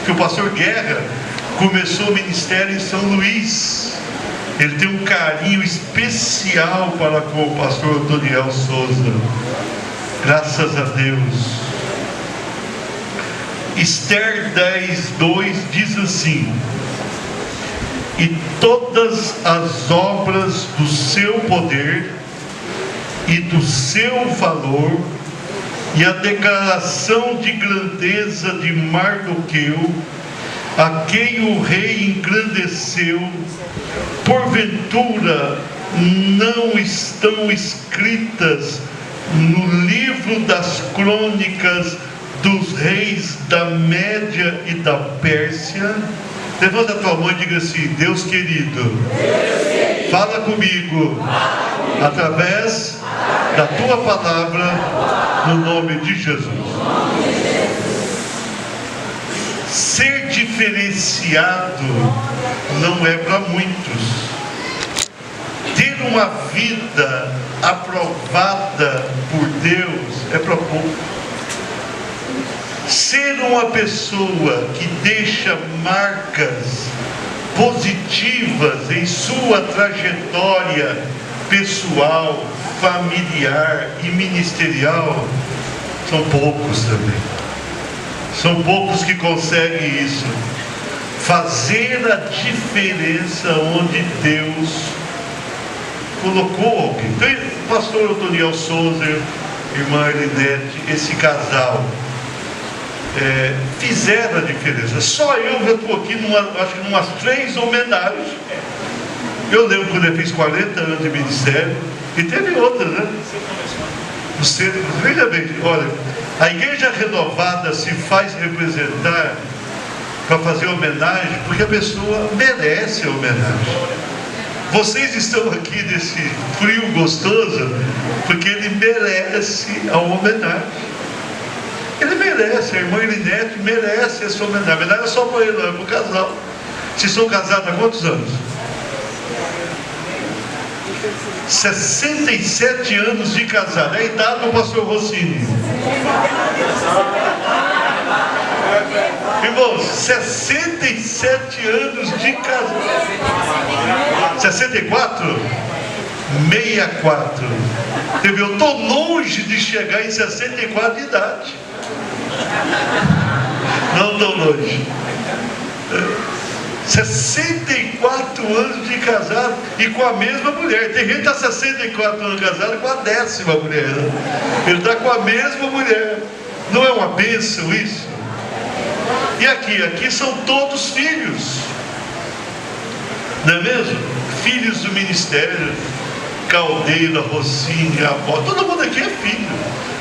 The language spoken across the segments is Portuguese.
que o pastor Guerra começou o ministério em São Luís. Ele tem um carinho especial para com o pastor Doniel Souza. Graças a Deus. Esther 10:2 diz assim: e todas as obras do seu poder e do seu valor, e a declaração de grandeza de Mardoqueu, a quem o rei engrandeceu, porventura não estão escritas no livro das crônicas dos reis da Média e da Pérsia? Levanta a tua mão e diga assim: Deus querido, fala comigo através da tua palavra, no nome de Jesus. Ser diferenciado não é para muitos. Ter uma vida aprovada por Deus é para poucos. Ser uma pessoa que deixa marcas positivas em sua trajetória pessoal, familiar e ministerial, são poucos também. São poucos que conseguem isso. Fazer a diferença onde Deus colocou alguém. Então, o pastor Doniel Souza, irmã Elinete, esse casal fizeram a diferença. Só eu já estou aqui acho que numas 3 homenagens. Eu lembro quando ele fez 40 anos de ministério, e teve outras, né? Veja bem, olha, a igreja renovada se faz representar para fazer homenagem, porque a pessoa merece a homenagem. Vocês estão aqui nesse frio gostoso, porque ele merece a homenagem. Ele merece, a irmã Elinete merece essa homenagem. A homenagem é só para ele, não é para o casal. Vocês são casados há quantos anos? 67 anos de casado. É a idade do pastor Rossini. Irmãos, 67 anos de casado. 64? 64. Eu estou longe de chegar em 64 de idade. Não estou longe. 64 anos de casado e com a mesma mulher. Tem gente que está 64 anos de casado com a 10ª mulher. Ele está com a mesma mulher. Não é uma bênção isso? E aqui são todos filhos. Não é mesmo? Filhos do ministério. Caldeira, Rossini, avó, todo mundo aqui é filho.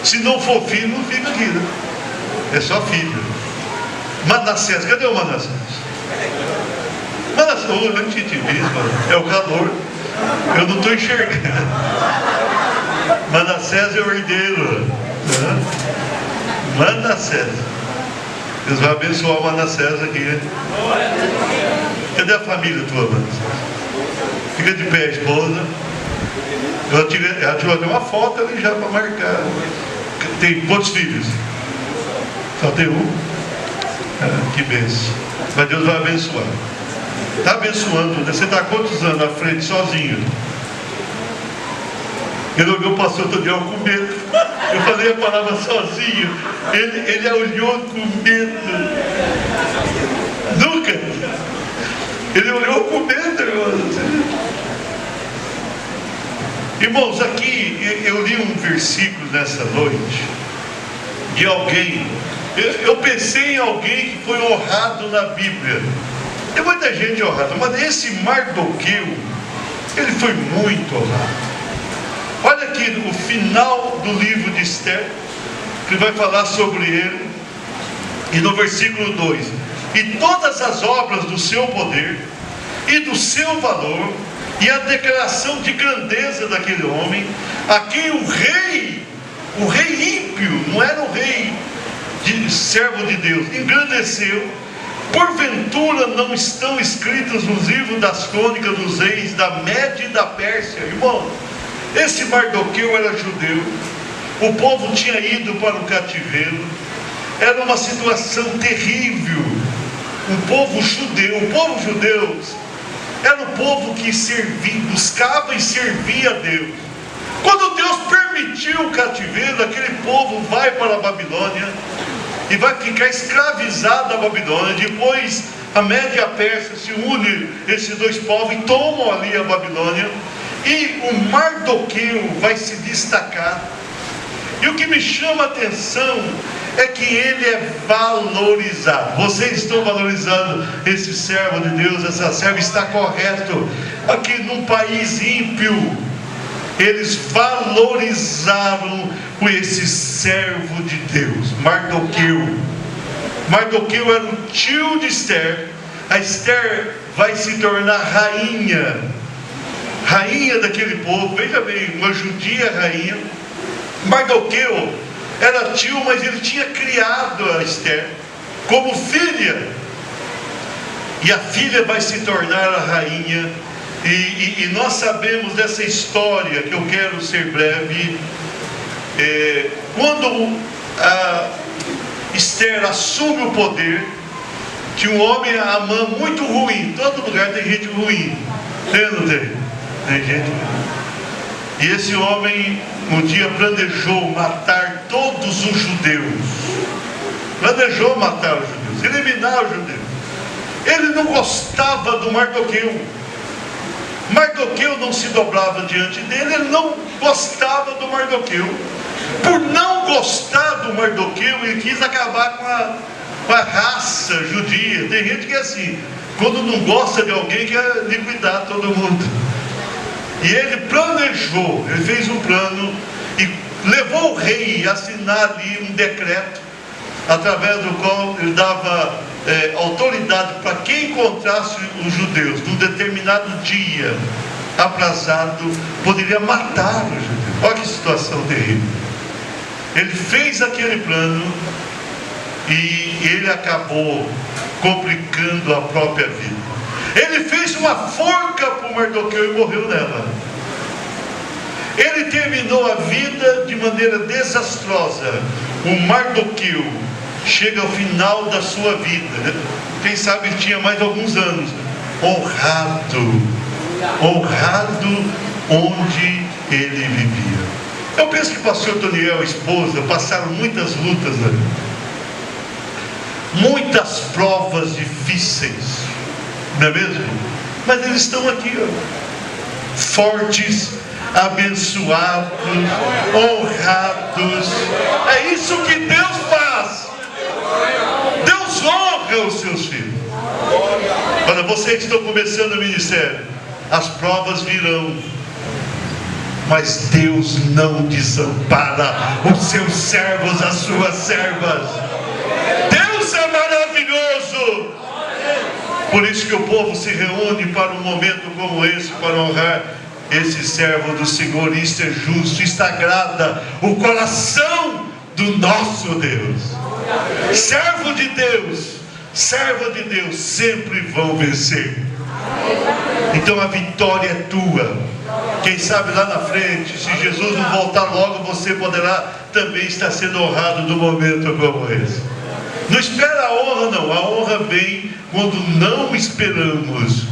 Se não for filho, não fica aqui, né? É só filho. Manassés, cadê o Manassés? Manassés, eu não te vi, é o calor. Eu não estou enxergando. Manassés é o herdeiro, né? Manassés. Deus vai abençoar o Manassés aqui. Cadê a família tua, Manassés? Fica de pé, esposa. Ela tirou até uma foto ali já para marcar. Tem quantos filhos? Só tem um? Que bênção. Mas Deus vai abençoar. Está abençoando, né? Você está há quantos anos na frente sozinho? Ele olhou o pastor Daniel com medo. Eu falei a palavra sozinho. Ele olhou com medo. Nunca. Ele olhou com medo, irmãos. Irmãos, aqui eu li um versículo nessa noite de alguém. Eu pensei em alguém que foi honrado na Bíblia. Tem muita gente honrada, mas esse Mardoqueu, ele foi muito honrado. Olha aqui no final do livro de Esther, que vai falar sobre ele, e no versículo 2: e todas as obras do seu poder e do seu valor, e a declaração de grandeza daquele homem, a quem o rei ímpio, não era o rei servo de Deus, engrandeceu, porventura não estão escritas nos livros das crônicas dos reis da Média e da Pérsia? Irmão, esse Mardoqueu era judeu, o povo tinha ido para o cativeiro, Era uma situação terrível. O povo judeu era o povo que buscava e servia a Deus. Quando Deus permitiu o cativeiro, aquele povo vai para a Babilônia e vai ficar escravizado na Babilônia. Depois a Média e a Pérsia se unem, esses dois povos, e tomam ali a Babilônia. E o Mardoqueu vai se destacar. E o que me chama a atenção é que ele é valorizado. Vocês estão valorizando esse servo de Deus, essa serva, está correto. Aqui num país ímpio, eles valorizaram esse servo de Deus, Mardoqueu. Mardoqueu era o tio de Esther. A Esther vai se tornar rainha daquele povo. Veja bem, uma judia rainha. Mardoqueu era tio, mas ele tinha criado a Esther como filha. E a filha vai se tornar a rainha. E nós sabemos dessa história, que eu quero ser breve. Quando a Esther assume o poder, tinha um homem, Amã, muito ruim. Todo lugar tem gente ruim. Tem ou não tem? Tem gente ruim. E esse homem um dia planejou matar todos os judeus. Planejou matar os judeus, eliminar os judeus. Ele não gostava do Mardoqueu. Mardoqueu não se dobrava diante dele, ele não gostava do Mardoqueu. Por não gostar do Mardoqueu, ele quis acabar com a raça judia. Tem gente que é assim, quando não gosta de alguém, quer liquidar todo mundo. E ele planejou, ele fez um plano e levou o rei a assinar ali um decreto, através do qual ele dava autoridade para quem encontrasse os judeus num determinado dia aprazado, poderia matar os judeus. Olha que situação terrível. Ele fez aquele plano e ele acabou complicando a própria vida. Ele fez uma forca para o Mardoqueu e morreu nela. Ele terminou a vida de maneira desastrosa. O Mardoqueu chega ao final da sua vida, quem sabe ele tinha mais alguns anos, honrado onde ele vivia. Eu penso que o pastor Toniel e a esposa passaram muitas lutas ali, muitas provas difíceis, não é mesmo? Mas eles estão aqui, fortes, abençoados, honrados. É isso que Deus faz. Deus honra os seus filhos. Para vocês que estão começando o ministério, as provas virão, mas Deus não desampara os seus servos, as suas servas. Deus é maravilhoso. Por isso que o povo se reúne para um momento como esse, para honrar esse servo do Senhor. Isto é justo, isto agrada o coração do nosso Deus. Servo de Deus, serva de Deus sempre vão vencer. Então a vitória é tua. Quem sabe lá na frente, se Jesus não voltar logo, você poderá também estar sendo honrado num momento como esse. Não espera a honra, não. A honra vem quando não esperamos,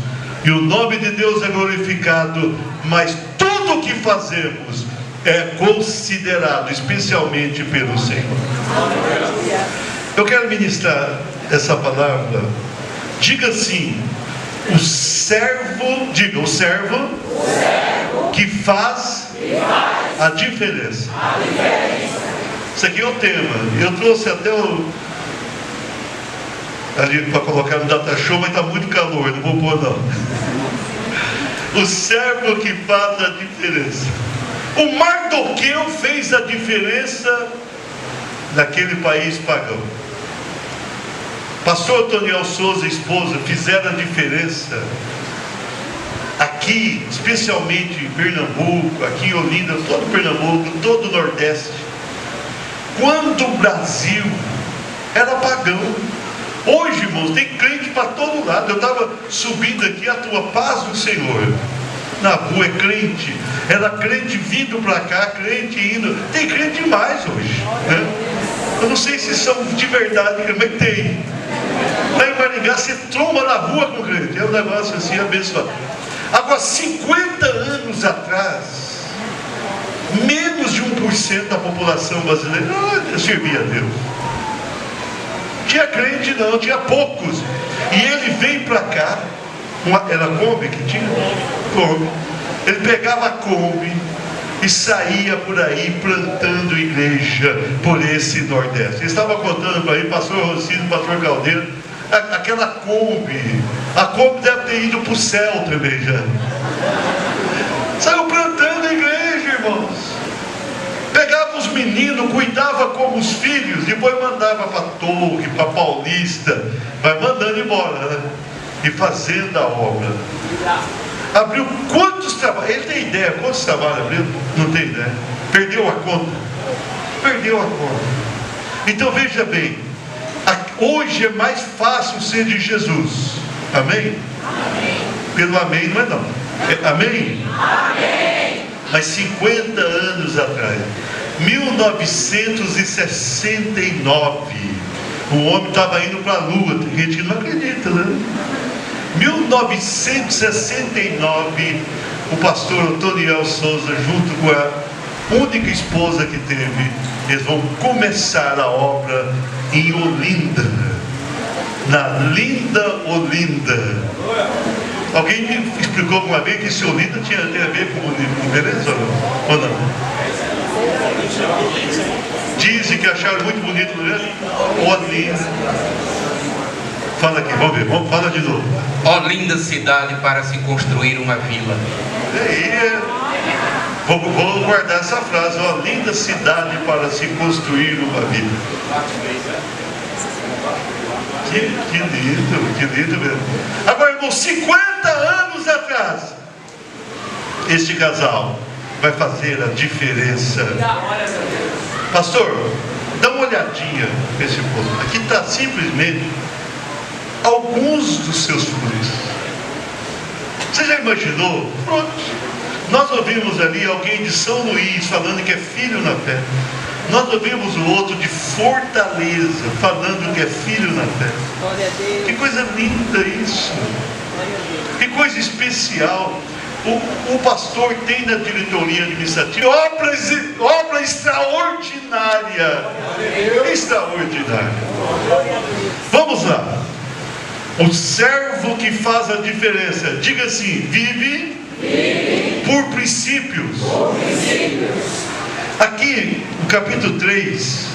e o nome de Deus é glorificado. Mas tudo o que fazemos é considerado especialmente pelo Senhor. Eu quero ministrar essa palavra. Diga assim: o servo, diga, o servo que faz a diferença. Isso aqui é o tema. Eu trouxe até ali para colocar no data show, mas está muito calor, não vou pôr não. O servo que faz a diferença. O Mardoqueu fez a diferença naquele país pagão. Pastor Toniel Souza e esposa fizeram a diferença aqui, especialmente em Pernambuco, aqui em Olinda, todo Pernambuco, todo o Nordeste, quando o Brasil era pagão. Hoje, irmãos, tem crente para todo lado. Eu estava subindo aqui, a tua paz do Senhor na rua, é crente. Era crente vindo para cá, crente indo. Tem crente demais hoje, né? Eu não sei se são de verdade, mas tem. Lá em Maringá você tromba na rua com crente. É um negócio assim abençoado. Agora, 50 anos atrás, menos de 1% da população brasileira servia a Deus. Tinha crente não, tinha poucos. E ele veio para cá, era Kombi que tinha? Kombi. Ele pegava a Kombi e saía por aí plantando igreja por esse Nordeste. Ele estava contando para mim, pastor Rocino, pastor Caldeiro, aquela Kombi, a Kombi deve ter ido para o céu também já. Saiu plantando a igreja, irmãos. Pegava os meninos, cuidava como os filhos, depois mandava para Torre, para Paulista, vai mandando embora, né? E fazendo a obra. Abriu quantos trabalhos? Ele tem ideia quantos trabalhos abriu? Não tem ideia. Perdeu a conta. Perdeu a conta. Então veja bem, hoje é mais fácil ser de Jesus. Amém? Amém. Pelo amém não é não. Amém? Amém. Mas 50 anos atrás, 1969, o homem estava indo para a Lua. Tem gente que não acredita, né? 1969, o pastor Otoniel Souza, junto com a única esposa que teve, eles vão começar a obra em Olinda, na linda Olinda. Alguém me explicou uma vez que esse Olinda tem a ver com beleza ou não? Dizem que acharam muito bonito, né? Olinda. Fala aqui, vamos ver, fala de novo. Ó linda cidade para se construir uma vila. Vou guardar essa frase, ó, linda cidade para se construir uma vila. Que lindo mesmo. Agora, irmão, 50 anos atrás, este casal vai fazer a diferença. Pastor, dá uma olhadinha nesse povo. Aqui está simplesmente alguns dos seus frutos. Você já imaginou? Pronto. Nós ouvimos ali alguém de São Luís falando que é filho na fé. Nós ouvimos o outro de Fortaleza falando que é filho na fé. Que coisa linda isso. Que coisa especial. O pastor tem na diretoria administrativa obra extraordinária. Extraordinária. Vamos lá. O servo que faz a diferença, diga assim, vive por princípios. Aqui, no capítulo 3,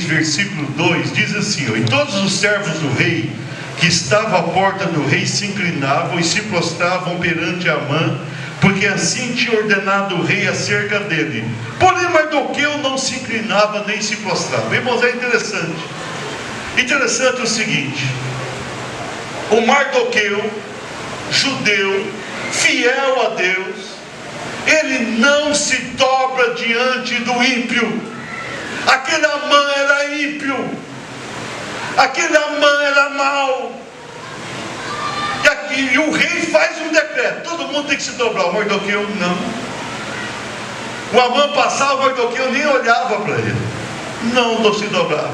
versículo 2, diz assim, ó, e todos os servos do rei, que estavam à porta do rei, se inclinavam e se prostravam perante Amã, porque assim tinha ordenado o rei acerca dele. Porém, Mardoqueu não se inclinava nem se prostrava. Irmãos, é interessante. Interessante o seguinte: o Mardoqueu, judeu, fiel a Deus, ele não se dobra diante do ímpio. Aquele Amã era ímpio, aquele Amã era mau. E o rei faz um decreto: todo mundo tem que se dobrar. O Mardoqueu não. O Amã passava, o Mardoqueu nem olhava para ele, não se dobrava.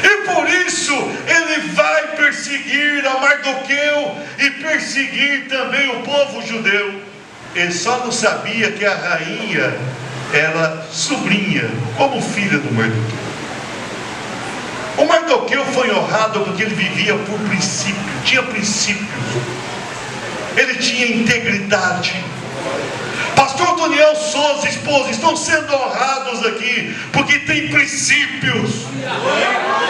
E por isso ele vai perseguir a Mardoqueu e perseguir também o povo judeu. Ele só não sabia que a rainha era sobrinha, como filha do Mardoqueu. O Mardoqueu foi honrado porque ele vivia por princípio, tinha princípios, ele tinha integridade. Pastor Daniel Souza, esposa, estão sendo honrados aqui porque tem princípios.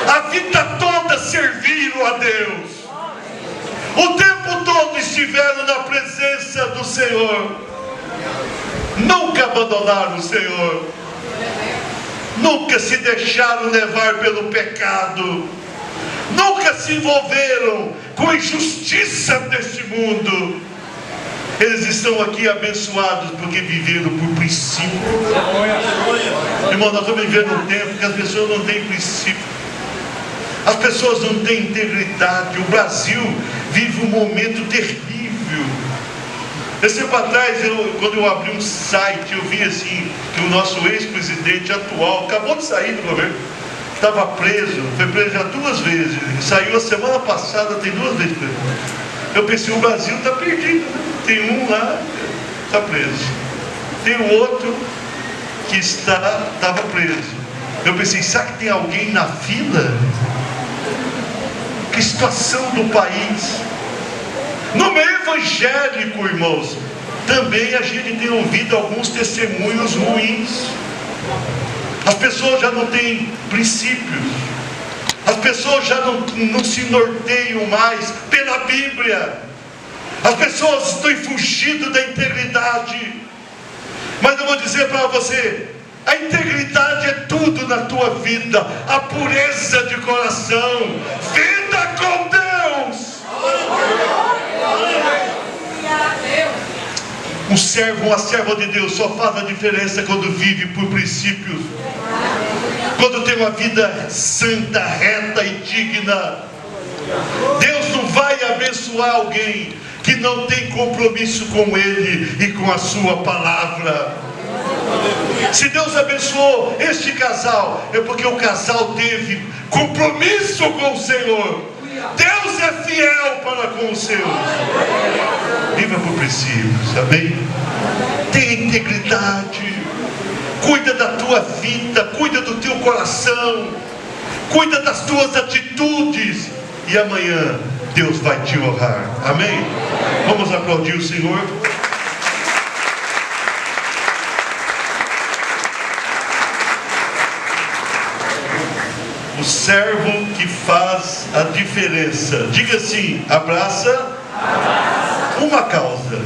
A vida toda serviram a Deus, o tempo todo estiveram na presença do Senhor, nunca abandonaram o Senhor, nunca se deixaram levar pelo pecado, nunca se envolveram com a injustiça deste mundo. Eles estão aqui abençoados porque viveram por princípio. Irmão, nós estamos vivendo um tempo que as pessoas não têm princípio, as pessoas não têm integridade. O Brasil vive um momento terrível. Esse tempo atrás, quando eu abri um site, eu vi assim, que o nosso ex-presidente atual, acabou de sair do governo, estava preso, foi preso já 2 vezes, saiu a semana passada, tem 2 vezes preso. Eu pensei, o Brasil está perdido, né? Tem um lá, está preso. Tem o outro que estava preso. Eu pensei, será que tem alguém na fila? Que situação do país. No meio evangélico, irmãos, também a gente tem ouvido alguns testemunhos ruins. As pessoas já não têm princípios. As pessoas já não se norteiam mais pela Bíblia. As pessoas estão fugindo da integridade. Mas eu vou dizer para você, a integridade é tudo na tua vida. A pureza de coração, vida com Deus. Um servo, uma serva de Deus só faz a diferença quando vive por princípios, quando tem uma vida santa, reta e digna. Deus não vai abençoar alguém que não tem compromisso com Ele e com a sua palavra. Se Deus abençoou este casal, é porque o casal teve compromisso com o Senhor. Deus é fiel para com os seus. Viva por princípios, amém? Tenha integridade. Cuida da tua vida, cuida do teu coração, cuida das tuas atitudes, e amanhã Deus vai te honrar, amém? Vamos aplaudir o Senhor. O servo que faz a diferença. Diga assim: abraça uma causa.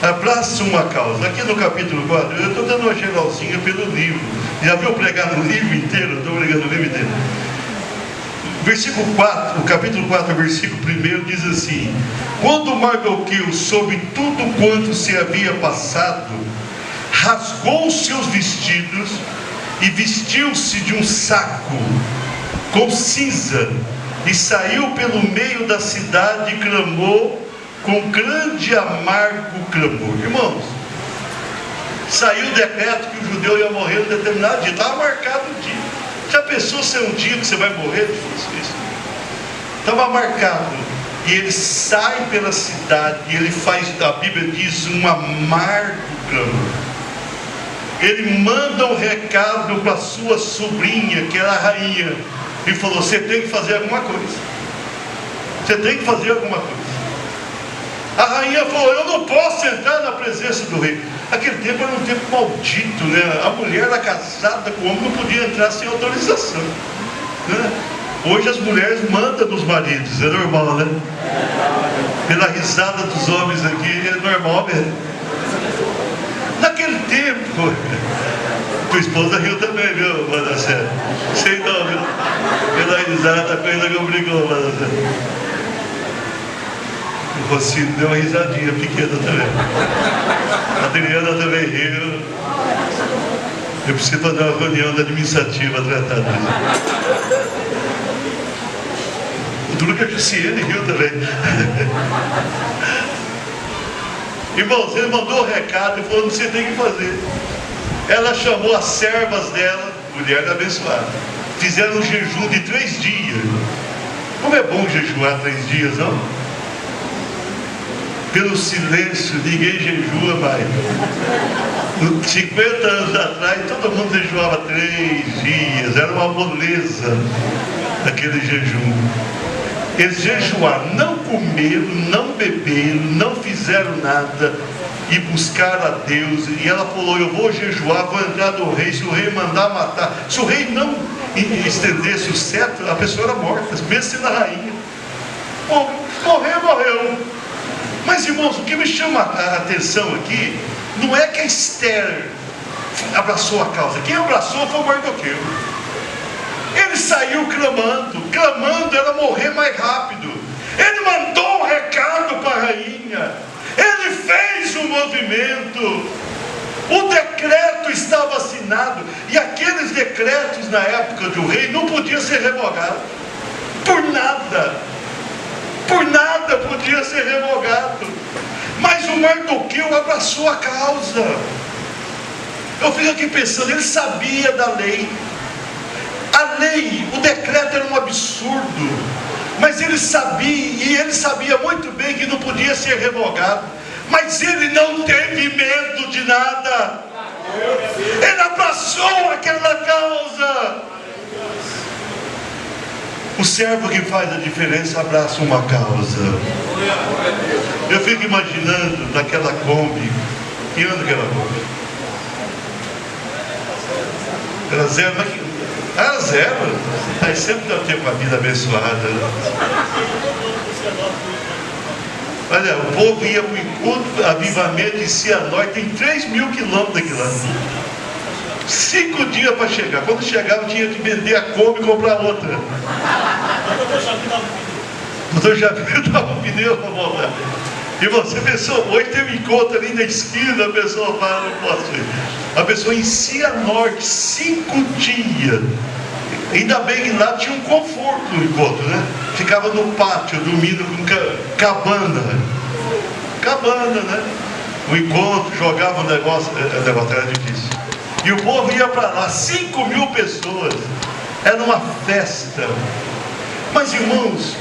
Abraça uma causa. Aqui no capítulo 4, eu estou dando uma geralzinha pelo livro. Já viu pregar no livro inteiro? Eu estou pregando no livro inteiro. Versículo 4, o capítulo 4, versículo 1 diz assim: quando Mardoqueu soube tudo quanto se havia passado, rasgou os seus vestidos e vestiu-se de um saco com cinza, e saiu pelo meio da cidade e clamou com grande e amargo clamor. Irmãos, saiu o decreto que o judeu ia morrer em determinado dia, estava marcado o dia. Já pensou se é um dia que você vai morrer? Estava marcado. E ele sai pela cidade, e ele faz, a Bíblia diz, um amargo clamor. Ele manda um recado para sua sobrinha, que era a rainha, e falou: você tem que fazer alguma coisa. Você tem que fazer alguma coisa. A rainha falou: eu não posso entrar na presença do rei. Aquele tempo era um tempo maldito, né? A mulher era casada com o homem, não podia entrar sem autorização, né? Hoje as mulheres mandam nos maridos, é normal, né? Pela risada dos homens aqui, é normal mesmo. Naquele tempo, tua esposa riu também, viu, Manassés? Sei não, viu? Pela risada, a coisa complicou, Manassés. O Rocino deu uma risadinha pequena também. A Adriana também riu. Eu preciso fazer uma reunião da administrativa tratar disso. O duro que a Jussiene riu também. Irmãos, ele mandou o recado e falou: você tem que fazer. Ela chamou as servas dela, mulher abençoada, fizeram um jejum de 3 dias. Como é bom jejuar 3 dias, não? Pelo silêncio, ninguém jejua mais. 50 anos atrás, todo mundo jejuava 3 dias, era uma moleza aquele jejum. Eles jejuaram, não comeram, não beberam, não fizeram nada, e buscaram a Deus. E ela falou: eu vou jejuar, vou entrar do rei, se o rei mandar matar. Se o rei não estendesse o cetro, a pessoa era morta, mesmo sendo a rainha. Morreu. Mas, irmãos, o que me chama a atenção aqui não é que a Esther abraçou a causa. Quem abraçou foi o Mardoqueu. Ele saiu clamando ela morrer mais rápido. Ele mandou um recado para a rainha. Ele fez um movimento. O decreto estava assinado. E aqueles decretos na época do rei não podiam ser revogados. Por nada podia ser revogado. Mas o Mardoqueu abraçou a causa. Eu fico aqui pensando, ele sabia da lei. A lei, o decreto era um absurdo, mas ele sabia, e ele sabia muito bem que não podia ser revogado. Mas ele não teve medo de nada. Ele abraçou aquela causa. O servo que faz a diferença abraça uma causa. Eu fico imaginando naquela Kombi. Que ano que era a Kombi? Era zero, mas que... era zero. Aí sempre deu tempo a vida abençoada. Olha, o povo ia para o encontro, avivamento em Cianorte, tem 3.000 quilômetros daqui lá. 5 dias para chegar. Quando chegava, tinha que vender a Kombi e comprar outra. O doutor Javier dava um pneu para voltar. E você pensou, hoje tem um encontro ali na esquina, a pessoa fala, não posso ir. A pessoa em Cianorte, 5 dias. Ainda bem que lá tinha um conforto no encontro, né? Ficava no pátio, dormindo com cabana. Cabana, né? O encontro, jogava um negócio, o negócio era difícil. E o povo ia para lá, 5.000 pessoas. Era uma festa. Mas, irmãos,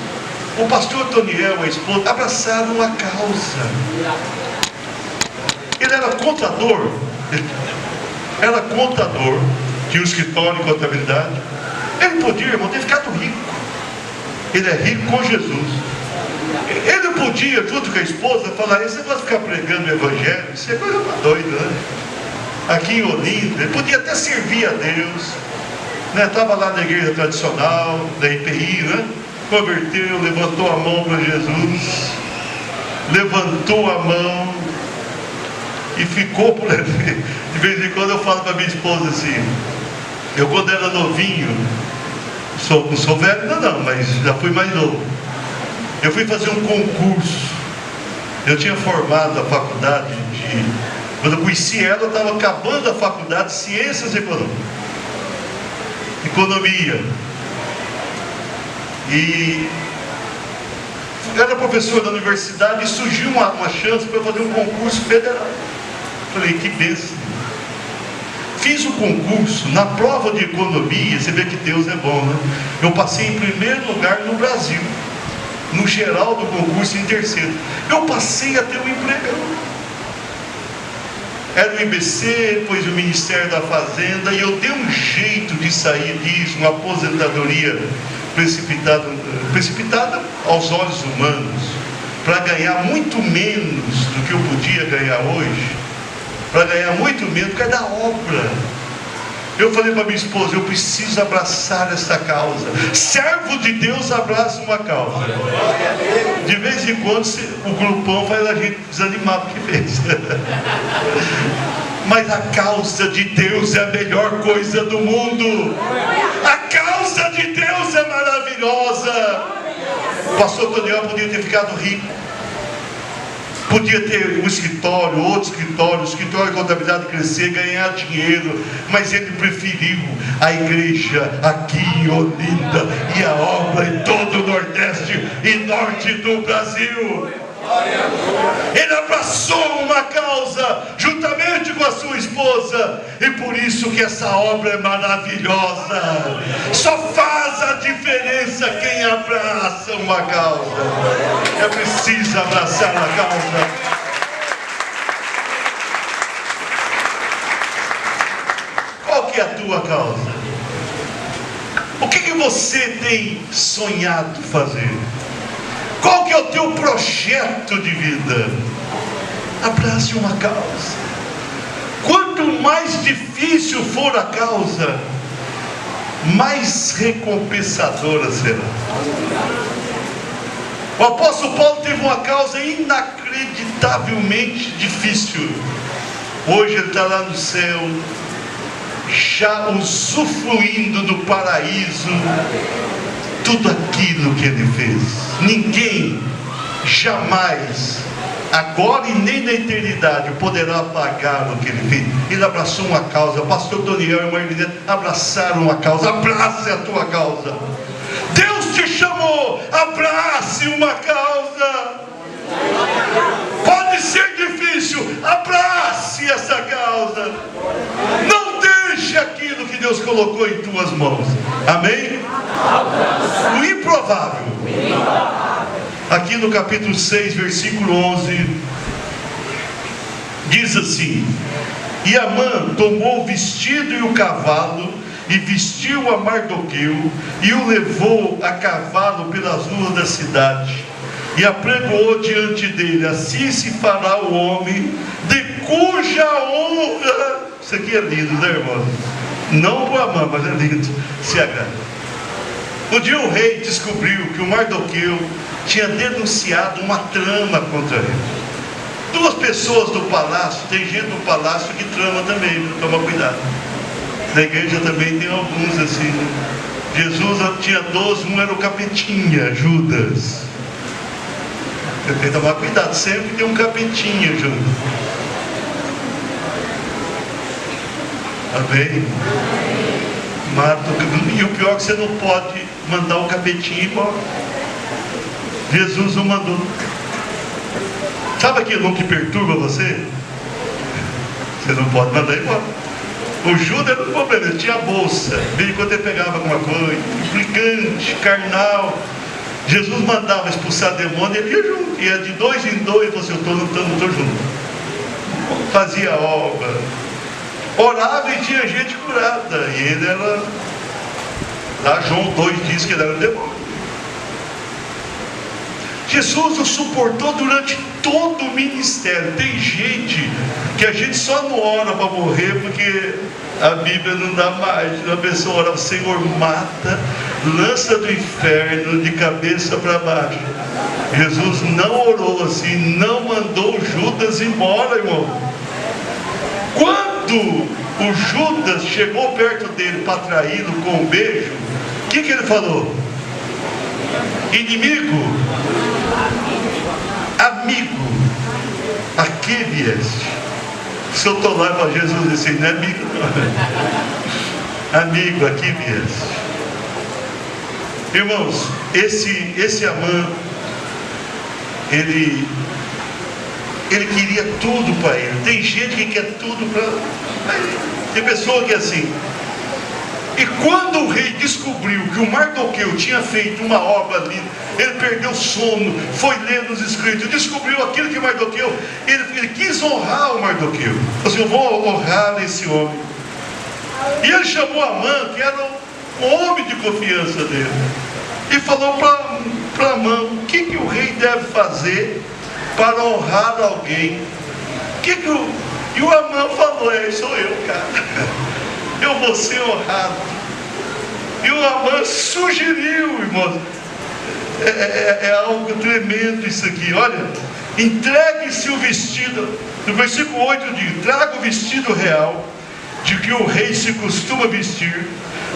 o pastor Toniel, a esposa, abraçaram a causa. Ele era contador. Era contador, tinha um escritório de contabilidade. Ele podia, irmão, ter ficado rico. Ele é rico com Jesus. Ele podia, junto com a esposa, falar: você vai ficar pregando o evangelho? Isso é coisa doida, né? Aqui em Olinda, ele podia até servir a Deus, né? Estava lá na igreja tradicional, da IPI, né? Converteu, levantou a mão para Jesus, levantou a mão e ficou por ali. De vez em quando eu falo para minha esposa assim, eu quando era novinho, não sou velho ainda não, mas já fui mais novo, eu fui fazer um concurso. Eu tinha formado a faculdade de... Quando eu conheci ela, eu estava acabando a faculdade de Ciências Econômicas, Economia. E era professor da universidade e surgiu uma chance para eu fazer um concurso federal. Falei, que bênção. Fiz o concurso, na prova de economia, você vê que Deus é bom, né? Eu passei em primeiro lugar no Brasil, no geral do concurso em terceiro. Eu passei a ter um emprego. Era o IBC, depois o Ministério da Fazenda, e eu dei um jeito de sair disso, uma aposentadoria precipitada aos olhos humanos, para ganhar muito menos do que eu podia ganhar hoje, para ganhar muito menos por causa da obra. Eu falei para minha esposa, eu preciso abraçar essa causa. Servo de Deus abraça uma causa. De vez em quando o grupão faz a gente desanimar porque fez. Mas a causa de Deus é a melhor coisa do mundo. A causa de Deus é maravilhosa. O pastor Daniel podia ter ficado rico, podia ter um escritório, outro escritório, o escritório de contabilidade crescer, ganhar dinheiro, mas ele preferiu a igreja aqui em Olinda e a obra em todo o Nordeste e Norte do Brasil. Ele abraçou uma causa juntamente com a sua esposa, e por isso que essa obra é maravilhosa. Só faz a diferença quem abraça uma causa. É preciso abraçar a causa. Qual que é a tua causa? O que você tem sonhado fazer? Qual que é o teu projeto de vida? Abrace uma causa. Quanto mais difícil for a causa, mais recompensadora será. O apóstolo Paulo teve uma causa inacreditavelmente difícil. Hoje ele está lá no céu, já usufruindo do paraíso, tudo aquilo que ele fez. Ninguém jamais, agora e nem na eternidade, poderá pagar o que ele fez. Ele abraçou uma causa. O pastor Daniel e a irmã Elinete abraçaram uma causa. Abrace a tua causa. Deus te chamou, abrace uma causa. Pode ser abrace essa causa. Não deixe aquilo que Deus colocou em tuas mãos. Amém? O improvável. Aqui no capítulo 6, versículo 11, diz assim: e Amã tomou o vestido e o cavalo, e vestiu a Mardoqueu, e o levou a cavalo pelas ruas da cidade, e apregoou diante dele: assim se fará o homem de cuja honra... Isso aqui é lindo, né, irmão? Não o Amã, mas é lindo, se agrada. Um dia o rei descobriu que o Mardoqueu tinha denunciado uma trama contra ele. Duas pessoas do palácio, tem gente do palácio que trama também, toma cuidado. Na igreja também tem alguns assim, né? Jesus tinha 12, um era o capetinha, Judas. Tem que tomar cuidado, sempre tem um capetinha, Judas. Amém? E o pior é que você não pode mandar o capetinho embora. Jesus não mandou. Sabe aquilo que perturba você? Você não pode mandar embora. O Judas era um problema, ele tinha a bolsa. Desde quando ele pegava alguma coisa, implicante, carnal. Jesus mandava expulsar demônio, ele ia junto. Ia de 2 em 2, você, eu não estou junto. Fazia obra. Orava e tinha gente curada. E ele era... Lá João 2 diz que ele era um demônio. Jesus o suportou durante todo o ministério. Tem gente que a gente só não ora para morrer porque a Bíblia não dá mais. A pessoa ora: Senhor, mata, lança do inferno de cabeça para baixo. Jesus não orou assim, não mandou Judas embora, irmão. Quando o Judas chegou perto dele para traí-lo com um beijo, o que ele falou? Inimigo, amigo, a que vieste? Se eu estou lá para Jesus assim, não é amigo não. Amigo, a que vieste? Irmãos, esse Amã, ele queria tudo para ele. Tem gente que quer tudo para ele. Tem pessoa que é assim. E quando o rei descobriu que o Mardoqueu tinha feito uma obra ali, ele perdeu o sono, foi lendo os escritos, descobriu aquilo que Mardoqueu, ele quis honrar o Mardoqueu. Assim, eu vou honrar esse homem. E ele chamou Amã, que era um homem de confiança dele, e falou para Amã o que o rei deve fazer para honrar alguém. E o Amã falou: sou eu, cara. Eu vou ser honrado. E o Amã sugeriu, irmãos, é algo tremendo isso aqui. Olha, entregue-se o vestido. No versículo 8 diz: traga o vestido real de que o rei se costuma vestir,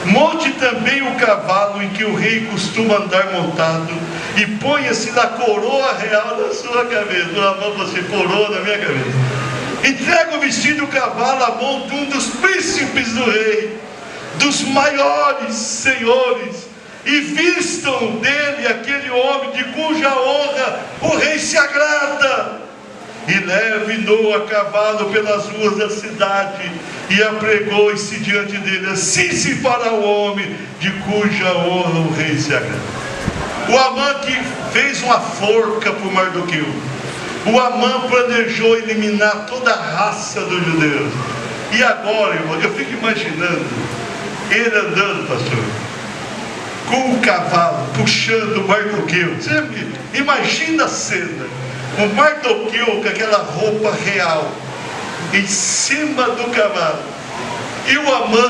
monte também o cavalo em que o rei costuma andar montado, e ponha-se na coroa real na sua cabeça. O Amã falou assim: coroa na minha cabeça. Entrega o vestido e o cavalo à mão de um dos príncipes do rei, dos maiores senhores, e vistam dele aquele homem de cuja honra o rei se agrada, e leve-no a cavalo pelas ruas da cidade, e apregou-se diante dele: assim se fará o homem de cuja honra o rei se agrada. O Amã que fez uma forca para o Mardoqueu. O Amã planejou eliminar toda a raça dos judeus. E agora, irmão, eu fico imaginando ele andando, pastor, com o cavalo, puxando o Mardoqueu. Você imagina a cena: o Mardoqueu com aquela roupa real, em cima do cavalo, e o Amã,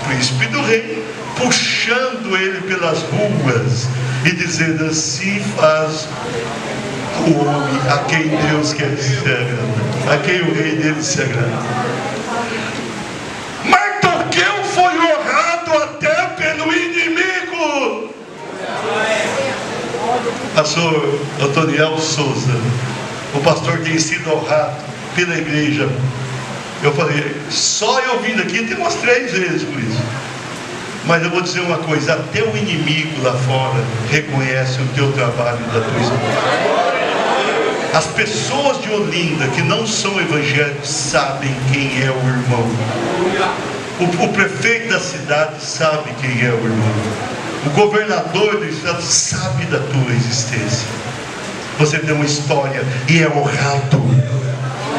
príncipe do rei, puxando ele pelas ruas e dizendo: assim faz o homem a quem Deus quer se agrada, a quem o rei dele se agrada. Mardoqueu foi honrado até pelo inimigo. Pastor Otoniel Souza, o pastor tem sido honrado pela igreja. Eu falei, só eu vindo aqui tem umas 3 vezes por isso. Mas eu vou dizer uma coisa: até o inimigo lá fora reconhece o teu trabalho da tua esposa. As pessoas de Olinda que não são evangélicos sabem quem é o irmão. O prefeito da cidade sabe quem é o irmão. O governador do estado sabe da tua existência. Você tem uma história e é honrado.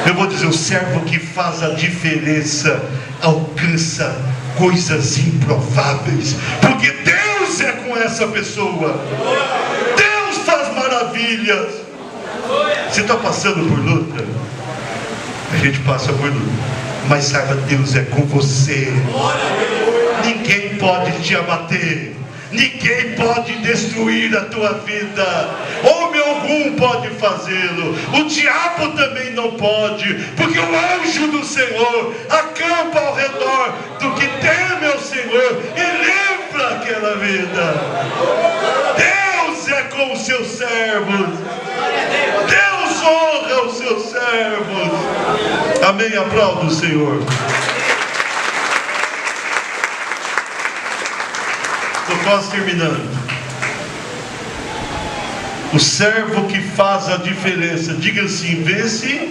Eu vou dizer, o servo que faz a diferença alcança coisas improváveis, porque Deus é com essa pessoa. Deus faz maravilhas. Você está passando por luta? A gente passa por luta, mas saiba, Deus é com você. Ninguém pode te abater. Ninguém pode destruir a tua vida. Homem algum pode fazê-lo. O diabo também não pode, porque o anjo do Senhor acampa ao redor do que teme ao Senhor e livra aquela vida. Deus é com os seus servos. Deus honra os seus servos. Amém. Aplauda o Senhor. Estou quase terminando. O servo que faz a diferença, diga assim: vence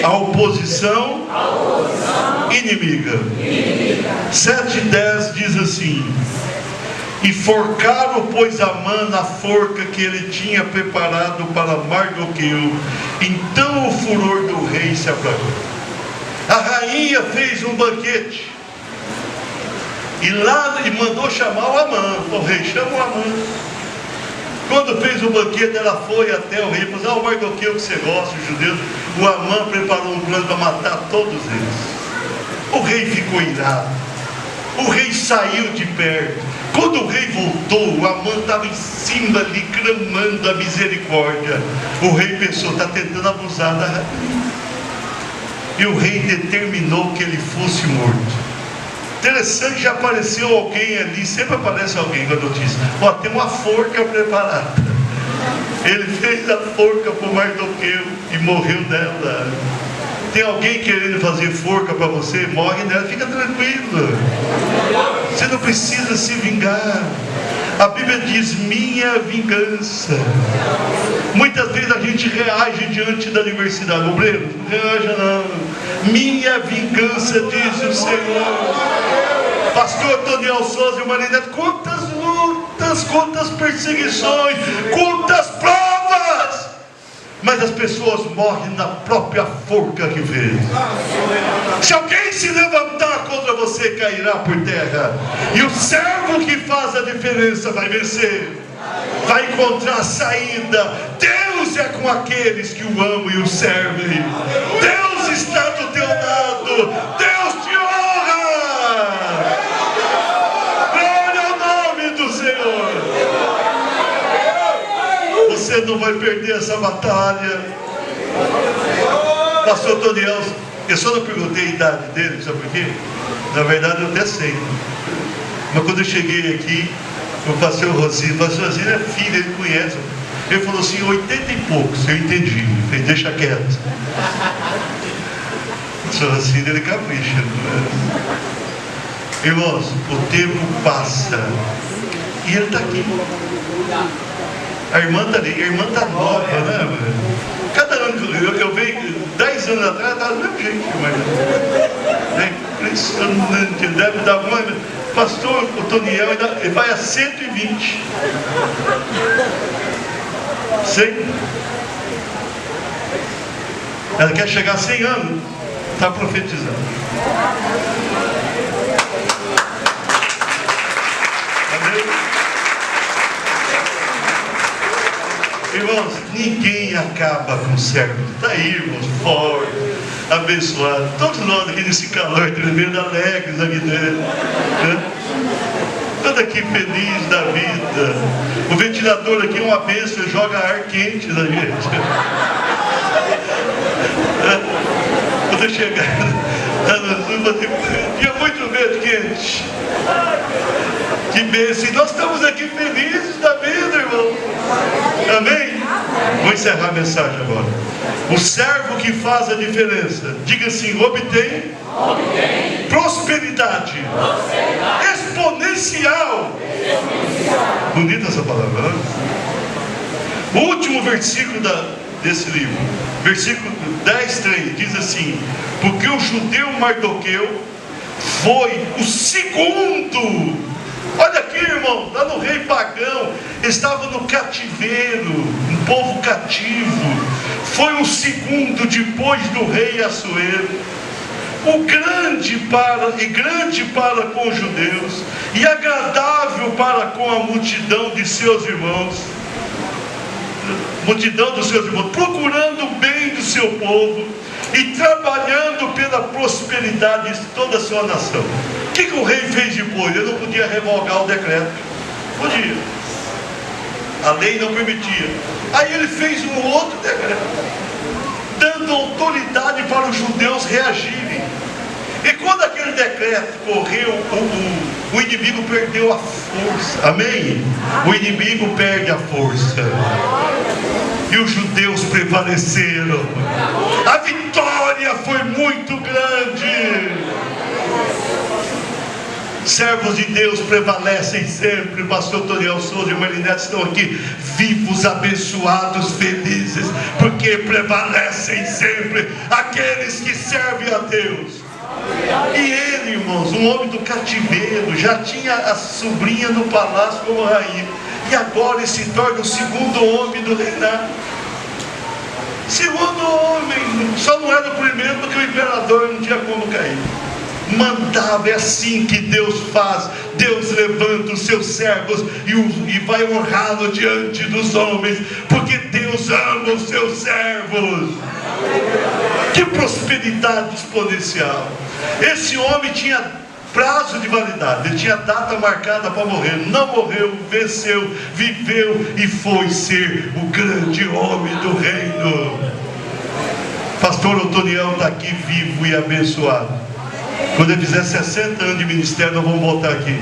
a oposição inimiga. 7:10 diz assim: e forcaram, pois, Amã na forca que ele tinha preparado para Mardoqueu. Então o furor do rei se abrandou. A rainha fez um banquete e lá ele mandou chamar o Amã. O rei chama o Amã. Quando fez o banquete, ela foi até o rei e falou: o Mardoqueu que você gosta, os judeus. O Amã preparou um plano para matar todos eles. O rei ficou irado. O rei saiu de perto. Quando o rei voltou, o Amã estava em cima ali, clamando a misericórdia. O rei pensou: está tentando abusar da rainha. E o rei determinou que ele fosse morto. Interessante, já apareceu alguém ali, sempre aparece alguém com a notícia: ó, tem uma forca preparada. Ele fez a forca para o Mardoqueu e morreu dela. Tem alguém querendo fazer forca para você, morre dela, fica tranquilo. Você não precisa se vingar. A Bíblia diz: minha vingança. Muitas vezes a gente reage diante da adversidade. Obreiro, não reaja não. Minha vingança, diz o Senhor. Pastor Toniel Souza e Maria Neto, quantas lutas, quantas perseguições, quantas provas, mas as pessoas morrem na própria forca que fez. Se alguém se levantar contra você, cairá por terra. E o servo que faz a diferença vai vencer, vai encontrar saída. Deus é com aqueles que o amam e o servem. Deus está do teu lado. Deus te honra. Glória ao nome do Senhor. Você não vai perder essa batalha. Pastor Toniel, eu só não perguntei a idade dele, sabe por quê? Na verdade eu até sei. Mas quando eu cheguei aqui, o pastor Rosinho é filho, ele conhece. Ele falou assim: 80 e poucos. Eu entendi. Eu falei: deixa quieto. O pastor Rosinho, ele capricha, não é? Irmãos, o tempo passa e ele está aqui. A irmã está ali, a irmã está nova, né? Cada ano que eu vejo, 10 anos atrás, estava do mesmo jeito, mas é impressionante. Ele deve dar uma. Pastor, o Toniel, ele vai a 120. 100. Ela quer chegar a 100 anos. Está profetizando. Amém? Irmãos, ninguém acaba com o servo. Está aí, irmãos, forte, abençoado. Todos nós aqui nesse calor tremendo, alegres aqui dentro, né? Todos aqui felizes da vida. O ventilador aqui é uma bênção, joga ar quente na gente. Quando eu chegar tinha muito vento quente. Que bênção. E nós estamos aqui felizes da vida, irmão. Amém? Vou encerrar a mensagem agora. O servo que faz a diferença, diga assim: obtém prosperidade exponencial. Bonita essa palavra, né? O último versículo desse livro. Versículo 10:3 diz assim: porque o judeu Mardoqueu foi o segundo. Olha aqui, irmão, lá no rei pagão, estava no cativeiro, um povo cativo. Foi o segundo depois do rei Assuero. O grande para com os judeus, e agradável para com a multidão de seus irmãos. Multidão dos seus irmãos, procurando o bem do seu povo e trabalhando pela prosperidade de toda a sua nação. O que o rei fez depois? Ele não podia revogar o decreto. Podia. A lei não permitia. Aí ele fez um outro decreto, dando autoridade para os judeus reagirem. E quando aquele decreto correu, o inimigo perdeu a força. Amém? O inimigo perde a força. E os judeus prevaleceram. A vitória foi muito grande. Servos de Deus prevalecem sempre. Pastor Toniel Souza e irmã Linete estão aqui, vivos, abençoados, felizes, porque prevalecem sempre aqueles que servem a Deus. E ele, irmãos, um homem do cativeiro, já tinha a sobrinha no palácio como rainha, e agora ele se torna o segundo homem do reinado. Segundo homem, só não era o primeiro porque o imperador não tinha como cair. Mandava, é assim que Deus faz. Deus levanta os seus servos e vai honrá-lo diante dos homens, porque Deus ama os seus servos. Que prosperidade exponencial! Esse homem tinha prazo de validade, ele tinha data marcada para morrer, não morreu, venceu, viveu e foi ser o grande homem do reino. Pastor Otoniel está aqui vivo e abençoado. Quando ele fizer 60 anos de ministério, nós vamos voltar aqui.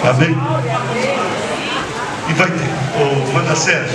Amém? E vai ter. Manassés,